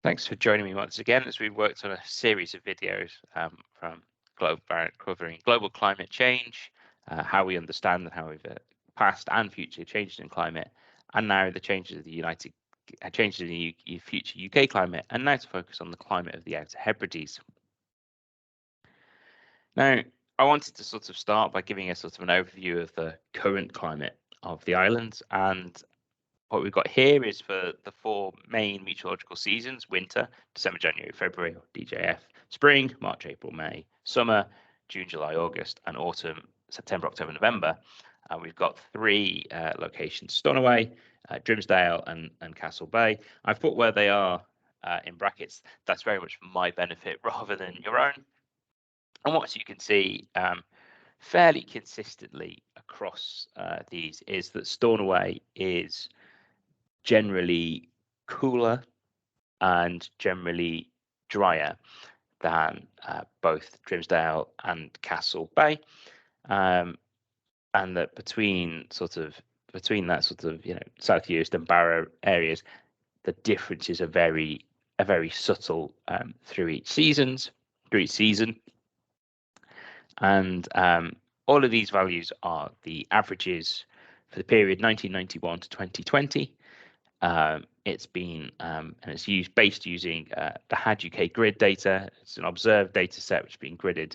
Thanks for joining me once again as we worked on a series of videos from covering global climate change, how we understand and how we've past and future changes in climate, and now the changes of the changes in the future UK climate, and now to focus on the climate of the Outer Hebrides. Now, I wanted to sort of start by giving a sort of an overview of the current climate of the islands, and what we've got here is for the four main meteorological seasons: winter, December, January, February, or DJF; spring, March, April, May; summer, June, July, August; and autumn, September, October, November. We've got three locations: Stornoway, Drimsdale, and Castle Bay. I've put where they are in brackets. That's very much for my benefit rather than your own. And what you can see fairly consistently across these is that Stornoway is generally cooler and generally drier than both Drimsdale and Castle Bay, and that between that sort of South Uist and Barrow areas, the differences are very subtle through each season, and all of these values are the averages for the period 1991 to 2020. It's been and it's based using the HAD UK grid data. It's an observed data set which has been gridded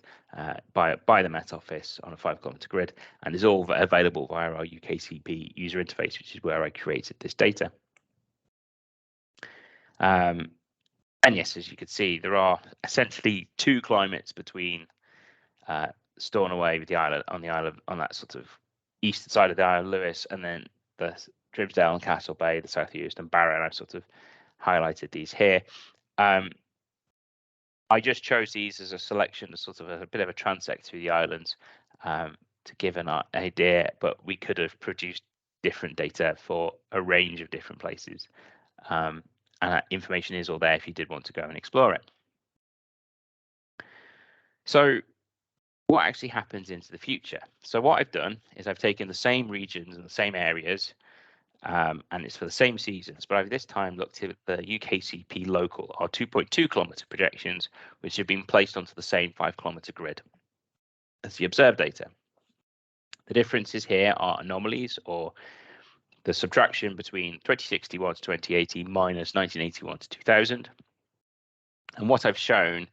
by the Met Office on a 5-kilometre grid, and is all available via our UKCP user interface, which is where I created this data. And yes, as you can see, there are essentially two climates between Stornoway with the island on that sort of eastern side of the Isle of Lewis, and then the Drimsdale and Castle Bay, the South Uist and Barrow, and I've sort of highlighted these here. I just chose these as a selection, as sort of a bit of a transect through the islands to give an idea, but we could have produced different data for a range of different places. And that information is all there if you did want to go and explore it. So what actually happens into the future? So what I've done is I've taken the same regions and the same areas, and it's for the same seasons, but I've this time looked at the UKCP local, our 2.2 kilometre projections, which have been placed onto the same 5-kilometre grid as the observed data. The differences here are anomalies, or the subtraction between 2061 to 2080 minus 1981 to 2000. And what I've shown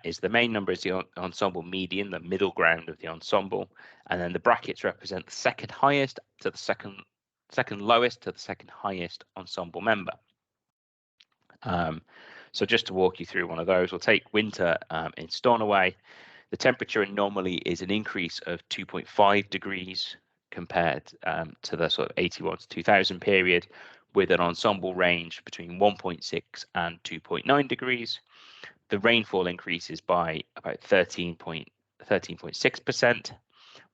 is the main number is the ensemble median, the middle ground of the ensemble, and then the brackets represent the second highest to the second lowest to the second highest ensemble member. So just to walk you through one of those, we'll take winter in Stornoway. The temperature anomaly is an increase of 2.5 degrees compared to the sort of 81 to 2000 period, with an ensemble range between 1.6 and 2.9 degrees. The rainfall increases by about 13.6%,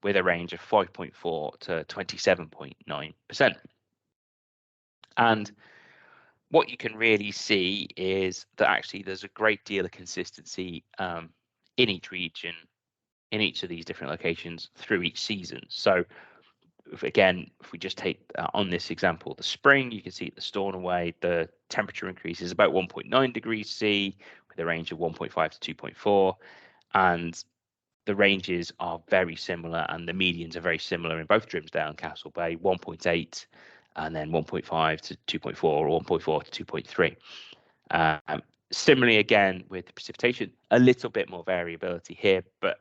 with a range of 5.4 to 27.9%. And what you can really see is that actually there's a great deal of consistency in each region, in each of these different locations through each season. So if we just take on this example, the spring, you can see at the Stornoway, the temperature increase is about 1.9 degrees C with a range of 1.5 to 2.4. And the ranges are very similar, and the medians are very similar in both Drimsdale and Castle Bay, 1.8 and then 1.5 to 2.4, or 1.4 to 2.3. Similarly, again, with the precipitation, a little bit more variability here, but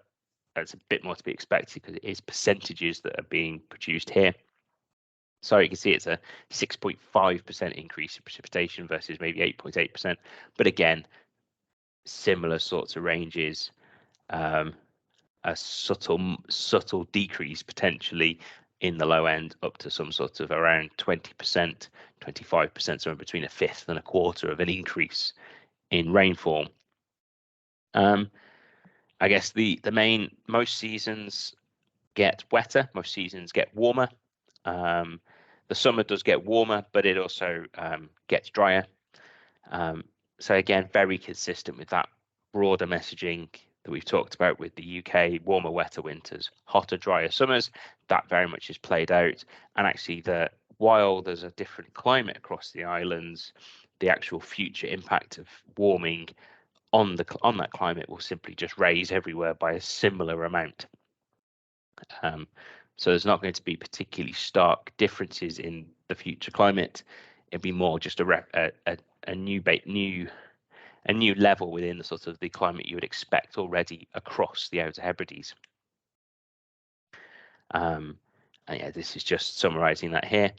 that's a bit more to be expected because it is percentages that are being produced here. So you can see it's a 6.5% increase in precipitation versus maybe 8.8%. But again, similar sorts of ranges, a subtle decrease potentially in the low end up to some sort of around 20%, 25%, somewhere between a fifth and a quarter of an increase in rainfall. I guess most seasons get wetter, most seasons get warmer. The summer does get warmer, but it also gets drier. So again, very consistent with that broader messaging that we've talked about with the UK: warmer, wetter winters, hotter, drier summers. That very much is played out. And actually, while there's a different climate across the islands, the actual future impact of warming on that climate will simply just raise everywhere by a similar amount. So there's not going to be particularly stark differences in the future climate. It'd be more just a new level within the sort of the climate you would expect already across the Outer Hebrides. And yeah, this is just summarising that here.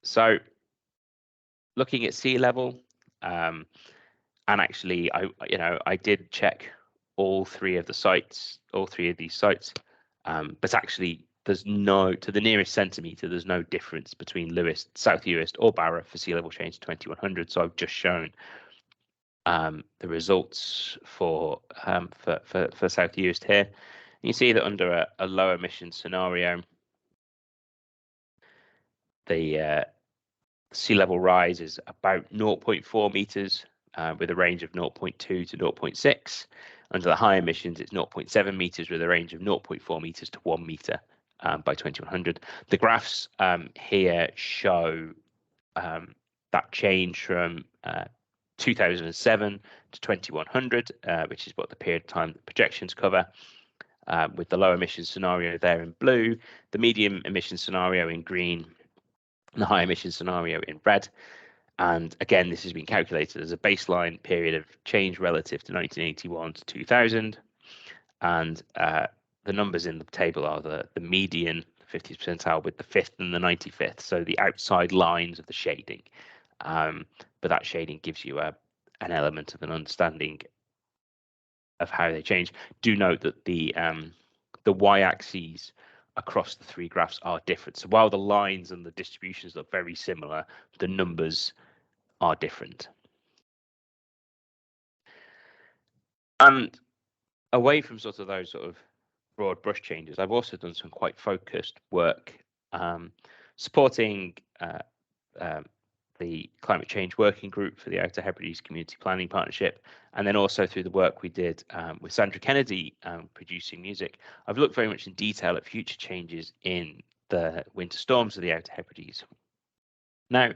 So looking at sea level, and actually, I did check all three of these sites, but actually, to the nearest centimetre, there's no difference between Lewis, South Uist, or Barrow for sea level change to 2100. So I've just shown the results for South Uist here. You see that under a low emission scenario, the sea level rise is about 0.4 meters with a range of 0.2 to 0.6. Under the high emissions, it's 0.7 meters with a range of 0.4 meters to 1 meter by 2100. The graphs here show that change from 2007 to 2100, which is what the period of time the projections cover, with the low emission scenario there in blue, the medium emission scenario in green, and the high emission scenario in red. And again, this has been calculated as a baseline period of change relative to 1981 to 2000. And the numbers in the table are the median 50th percentile with the 5th and the 95th. So the outside lines of the shading. But that shading gives you an element of an understanding of how they change. Do note that the y-axes across the three graphs are different. So while the lines and the distributions look very similar, the numbers are different. And away from sort of those sort of broad brush changes, I've also done some quite focused work supporting the Climate Change Working Group for the Outer Hebrides Community Planning Partnership, and then also through the work we did with Sandra Kennedy producing music. I've looked very much in detail at future changes in the winter storms of the Outer Hebrides. Now,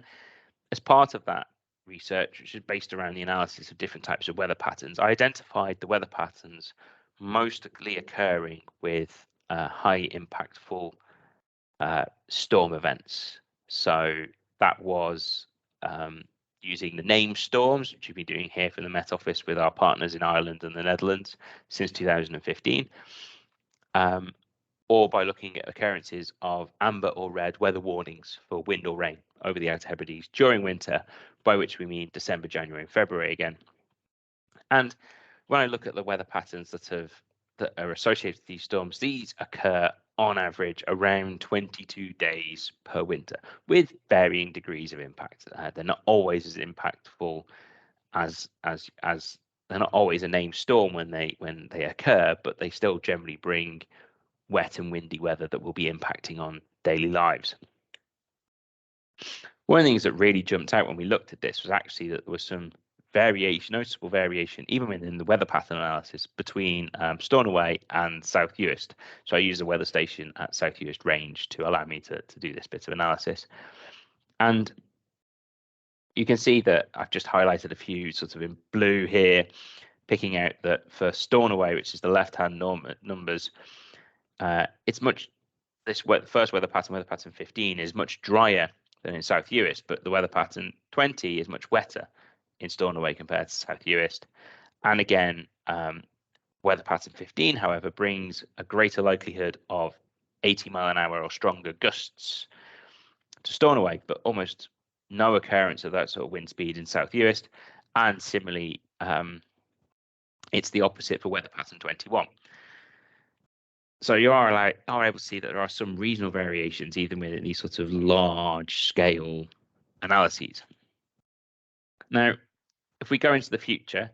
as part of that research, which is based around the analysis of different types of weather patterns, I identified the weather patterns mostly occurring with high impactful storm events. So that was using the named storms, which we've been doing here for the Met Office with our partners in Ireland and the Netherlands since 2015, or by looking at occurrences of amber or red weather warnings for wind or rain over the Outer Hebrides during winter, by which we mean December, January, and February again. And when I look at the weather patterns that are associated with these storms, these occur on average around 22 days per winter, with varying degrees of impact. They're not always as impactful as they're not always a named storm when they occur, but they still generally bring wet and windy weather that will be impacting on daily lives. One of the things that really jumped out when we looked at this was actually that there was some noticeable variation, even within the weather pattern analysis between Stornoway and South Uist. So I used a weather station at South Uist Range to allow me to do this bit of analysis. And you can see that I've just highlighted a few sort of in blue here, picking out that for Stornoway, which is the left-hand numbers, it's much, first weather pattern 15, is much drier than in South Uist, but the weather pattern 20 is much wetter in Stornoway compared to South Uist. And again, weather pattern 15, however, brings a greater likelihood of 80-mile-an-hour or stronger gusts to Stornoway, but almost no occurrence of that sort of wind speed in South Uist. And similarly, it's the opposite for weather pattern 21. So you are able to see that there are some regional variations even within these sorts of large scale analyses. Now, if we go into the future,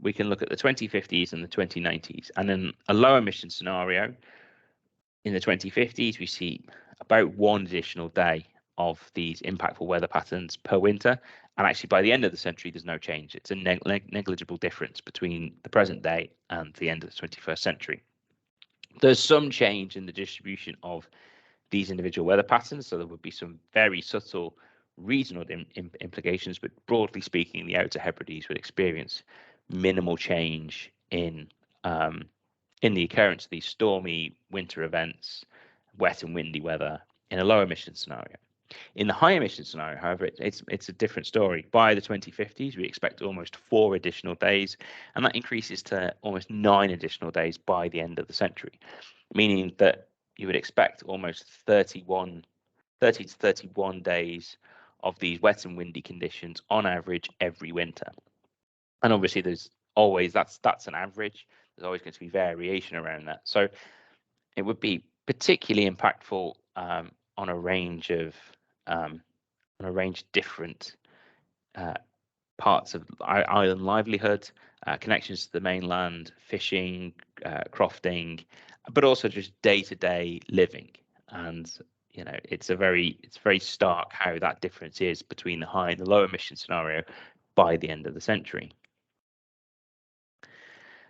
we can look at the 2050s and the 2090s. And in a low emission scenario, in the 2050s, we see about one additional day of these impactful weather patterns per winter. And actually, by the end of the century, there's no change. It's a negligible difference between the present day and the end of the 21st century. There's some change in the distribution of these individual weather patterns. So there would be some very subtle regional implications, but broadly speaking, the Outer Hebrides would experience minimal change in the occurrence of these stormy winter events, wet and windy weather in a low emission scenario. In the high emission scenario, however, it's a different story. By the 2050s, we expect almost 4 additional days, and that increases to almost 9 additional days by the end of the century, meaning that you would expect almost 30 to 31 days of these wet and windy conditions on average every winter. And obviously there's always, that's an average, there's always going to be variation around that. So it would be particularly impactful on a range of different parts of island livelihood, connections to the mainland, fishing, crofting, but also just day-to-day living. And it's very stark how that difference is between the high and the low emission scenario by the end of the century.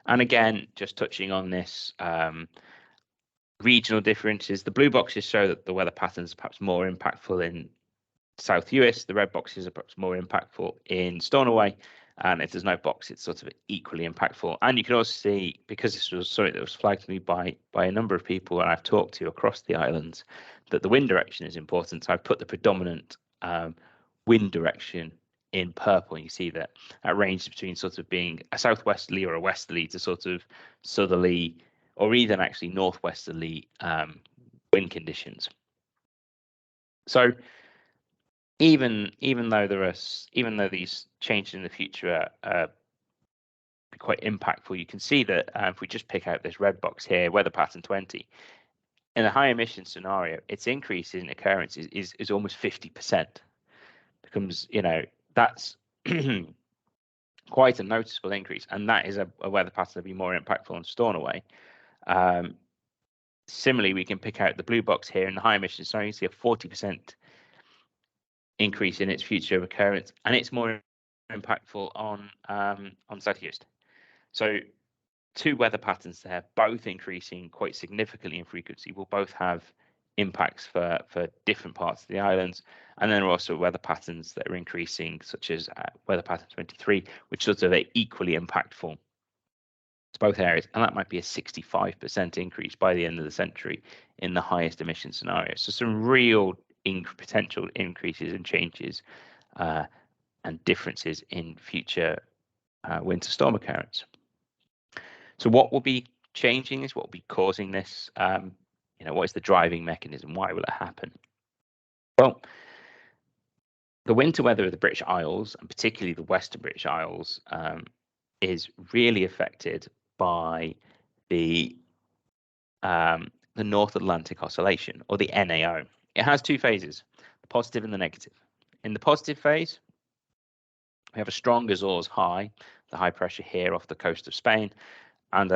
And again, just touching on this, regional differences, the blue boxes show that the weather patterns are perhaps more impactful in South US, the red boxes are perhaps more impactful in Stornoway, and if there's no box, it's sort of equally impactful. And you can also see, because this was something that was flagged to me by a number of people and I've talked to across the islands, that the wind direction is important. So I've put the predominant wind direction in purple, and you see that ranges between sort of being a southwesterly or a westerly to sort of southerly or even actually northwesterly wind conditions. So even though these changes in the future are quite impactful, you can see that if we just pick out this red box here, weather pattern 20, in a high emission scenario, its increase in occurrence is almost 50%. Becomes, that's quite a noticeable increase, and that is a weather pattern that will be more impactful on Stornoway. Similarly, we can pick out the blue box here in the high emission scenario. You see a 40% increase in its future occurrence, and it's more impactful on Southeast. So 2 weather patterns there, both increasing quite significantly in frequency, will both have impacts for different parts of the islands. And then there are also weather patterns that are increasing, such as weather pattern 23, which sort of are equally impactful to both areas, and that might be a 65% increase by the end of the century in the highest emission scenario. So some real potential increases and changes and differences in future winter storm occurrence. So what will be changing this? What will be causing this? What is the driving mechanism? Why will it happen? Well, the winter weather of the British Isles, and particularly the Western British Isles, is really affected by the North Atlantic Oscillation, or the NAO. It has 2 phases, the positive and the negative. In the positive phase, we have a strong Azores high, the high pressure here off the coast of Spain, and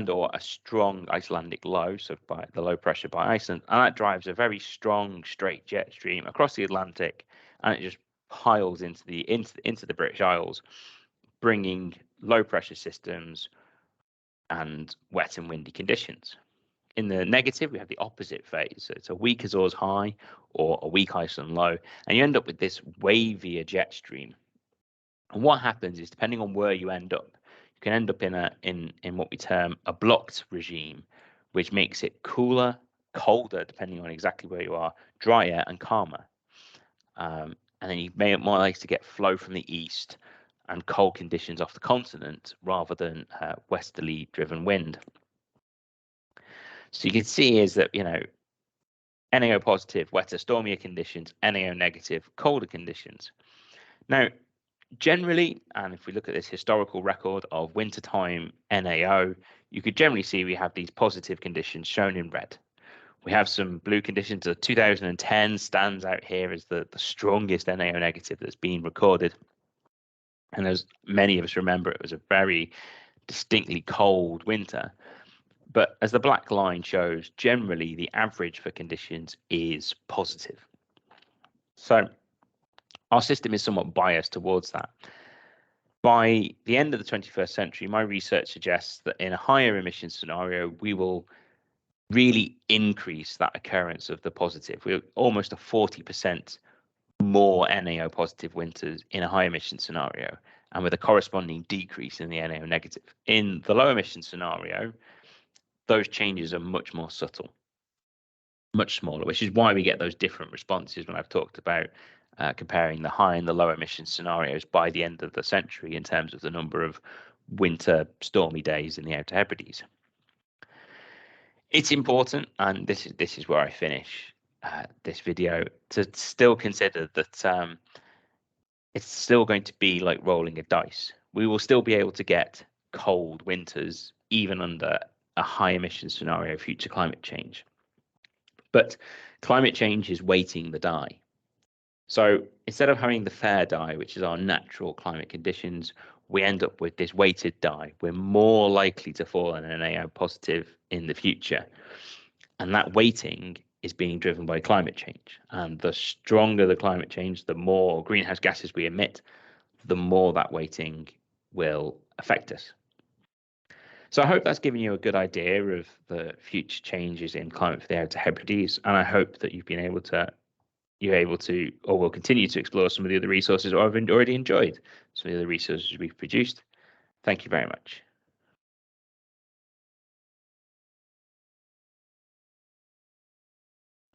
or a strong Icelandic low, so by the low pressure by Iceland, and that drives a very strong straight jet stream across the Atlantic, and it just piles into the British Isles, bringing low pressure systems and wet and windy conditions. In the negative, we have the opposite phase. So it's a weak Azores high or a weak Iceland low, and you end up with this wavier jet stream. And what happens is, depending on where you end up, you can end up in what we term a blocked regime, which makes it cooler, colder, depending on exactly where you are, drier and calmer. And then you may more likely to get flow from the east and cold conditions off the continent rather than westerly driven wind. So you can see is that, NAO positive, wetter, stormier conditions, NAO negative, colder conditions. Now, generally, and if we look at this historical record of wintertime NAO, you could generally see we have these positive conditions shown in red. We have some blue conditions. 2010 stands out here as the strongest NAO negative that's been recorded. And as many of us remember, it was a very distinctly cold winter. But as the black line shows, generally the average for conditions is positive. So our system is somewhat biased towards that. By the end of the 21st century, my research suggests that in a higher emission scenario, we will really increase that occurrence of the positive. We're almost a 40% more NAO positive winters in a high emission scenario, and with a corresponding decrease in the NAO negative. In the low emission scenario, those changes are much more subtle, much smaller, which is why we get those different responses when I've talked about comparing the high and the low emission scenarios by the end of the century in terms of the number of winter stormy days in the Outer Hebrides. It's important, and this is where I finish this video, to still consider that it's still going to be like rolling a dice. We will still be able to get cold winters even under a high emission scenario of future climate change. But climate change is weighting the die. So instead of having the fair die, which is our natural climate conditions, we end up with this weighted die. We're more likely to fall in an AO positive in the future. And that weighting is being driven by climate change. And the stronger the climate change, the more greenhouse gases we emit, the more that weighting will affect us. So I hope that's given you a good idea of the future changes in climate for the Outer Hebrides, and I hope that you're able to, or will continue to explore some of the other resources, or I've already enjoyed some of the other resources we've produced. Thank you very much.